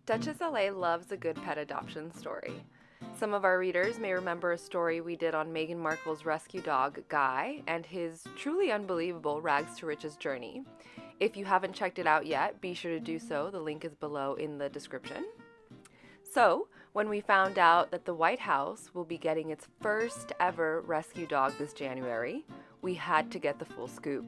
Duchess LA loves a good pet adoption story. Some of our readers may remember a story we did on Meghan Markle's rescue dog, Guy, and his truly unbelievable rags to riches journey. If you haven't checked it out yet, be sure to do so. The link is below in the description. So, when we found out that the White House will be getting its first ever rescue dog this January, we had to get the full scoop.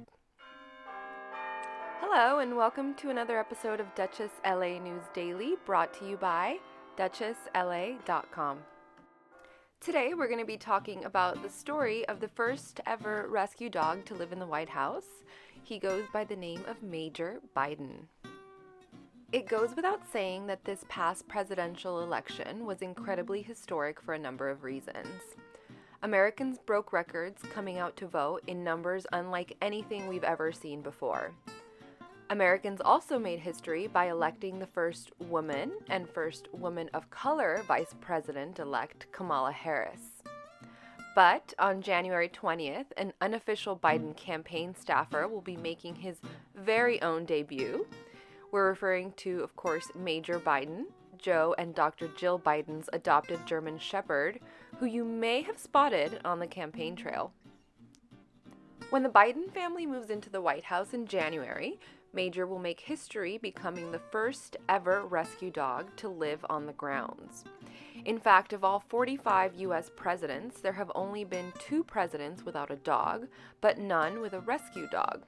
Hello, and welcome to another episode of Duchess LA News Daily, brought to you by DuchessLA.com. Today, we're going to be talking about the story of the first ever rescue dog to live in the White House. He goes by the name of Major Biden. It goes without saying that this past presidential election was incredibly historic for a number of reasons. Americans broke records coming out to vote in numbers unlike anything we've ever seen before. Americans also made history by electing the first woman and first woman of color Vice President-elect Kamala Harris. But on January 20th, an unofficial Biden campaign staffer will be making his very own debut. We're referring to, of course, Major Biden, Joe and Dr. Jill Biden's adopted German Shepherd, who you may have spotted on the campaign trail. When the Biden family moves into the White House in January, Major will make history becoming the first ever rescue dog to live on the grounds. In fact, of all 45 U.S. presidents, there have only been 2 presidents without a dog, but none with a rescue dog.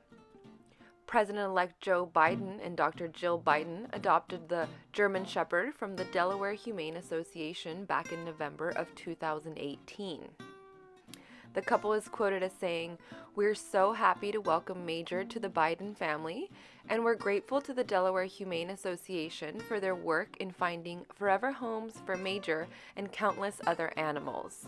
President-elect Joe Biden and Dr. Jill Biden adopted the German Shepherd from the Delaware Humane Association back in November of 2018. The couple is quoted as saying, "We're so happy to welcome Major to the Biden family, and we're grateful to the Delaware Humane Association for their work in finding forever homes for Major and countless other animals."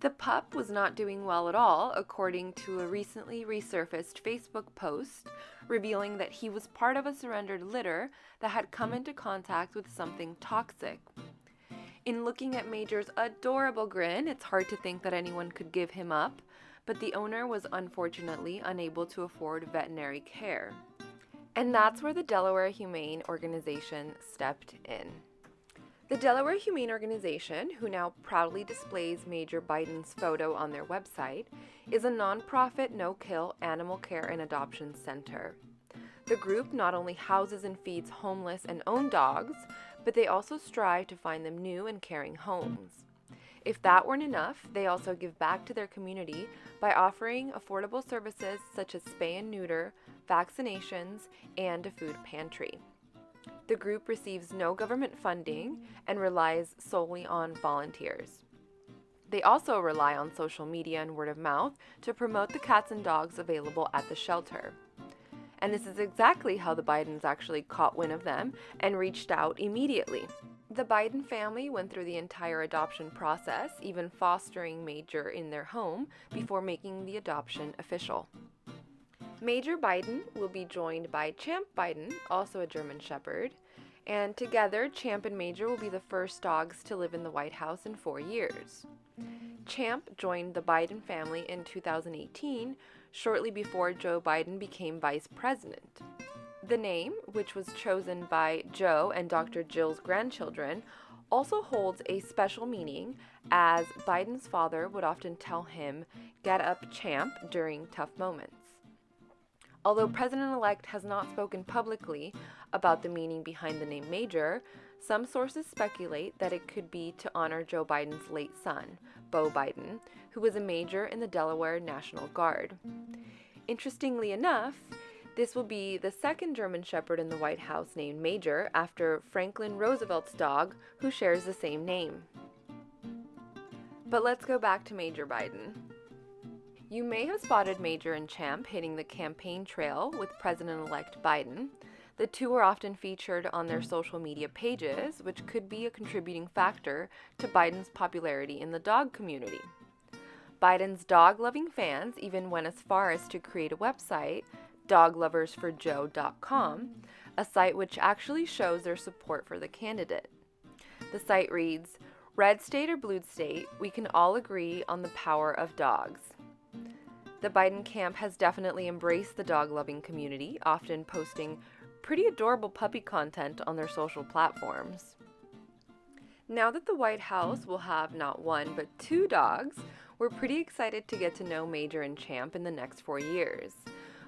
The pup was not doing well at all, according to a recently resurfaced Facebook post revealing that he was part of a surrendered litter that had come into contact with something toxic. In looking at Major's adorable grin, it's hard to think that anyone could give him up, but the owner was unfortunately unable to afford veterinary care. And that's where the Delaware Humane Organization stepped in. The Delaware Humane Organization, who now proudly displays Major Biden's photo on their website, is a nonprofit no-kill animal care and adoption center. The group not only houses and feeds homeless and owned dogs, but they also strive to find them new and caring homes. If that weren't enough, they also give back to their community by offering affordable services such as spay and neuter, vaccinations, and a food pantry. The group receives no government funding and relies solely on volunteers. They also rely on social media and word of mouth to promote the cats and dogs available at the shelter. And this is exactly how the Bidens actually caught wind of them and reached out immediately. The Biden family went through the entire adoption process, even fostering Major in their home before making the adoption official. Major Biden will be joined by Champ Biden, also a German Shepherd, and together Champ and Major will be the first dogs to live in the White House in 4 years. Champ joined the Biden family in 2018, shortly before Joe Biden became vice president. The name, which was chosen by Joe and Dr. Jill's grandchildren, also holds a special meaning, as Biden's father would often tell him, "Get up, Champ," during tough moments. Although President-elect has not spoken publicly about the meaning behind the name Major, some sources speculate that it could be to honor Joe Biden's late son, Beau Biden, who was a major in the Delaware National Guard. Interestingly enough, this will be the second German Shepherd in the White House named Major after Franklin Roosevelt's dog, who shares the same name. But let's go back to Major Biden. You may have spotted Major and Champ hitting the campaign trail with President-elect Biden. The two are often featured on their social media pages, which could be a contributing factor to Biden's popularity in the dog community. Biden's dog-loving fans even went as far as to create a website, dogloversforjoe.com, a site which actually shows their support for the candidate. The site reads, "Red state or blue state, we can all agree on the power of dogs." The Biden camp has definitely embraced the dog-loving community, often posting pretty adorable puppy content on their social platforms. Now that the White House will have not one, but 2 dogs, we're pretty excited to get to know Major and Champ in the next 4 years.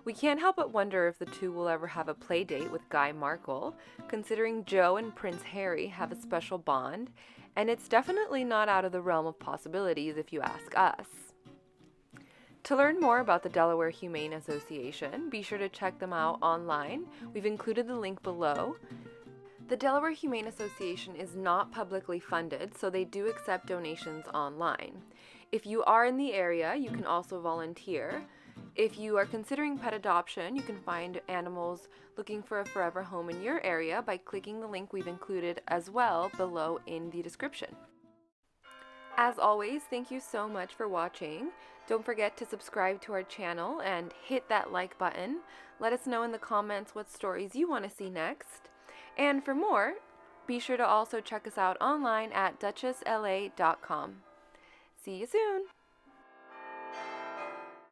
We can't help but wonder if the 2 will ever have a play date with Guy Markle, considering Joe and Prince Harry have a special bond, and it's definitely not out of the realm of possibilities if you ask us. To learn more about the Delaware Humane Association, be sure to check them out online. We've included the link below. The Delaware Humane Association is not publicly funded, so they do accept donations online. If you are in the area, you can also volunteer. If you are considering pet adoption, you can find animals looking for a forever home in your area by clicking the link we've included as well below in the description. As always, thank you so much for watching. Don't forget to subscribe to our channel and hit that like button. Let us know in the comments what stories you want to see next. And for more, be sure to also check us out online at duchessla.com. See you soon!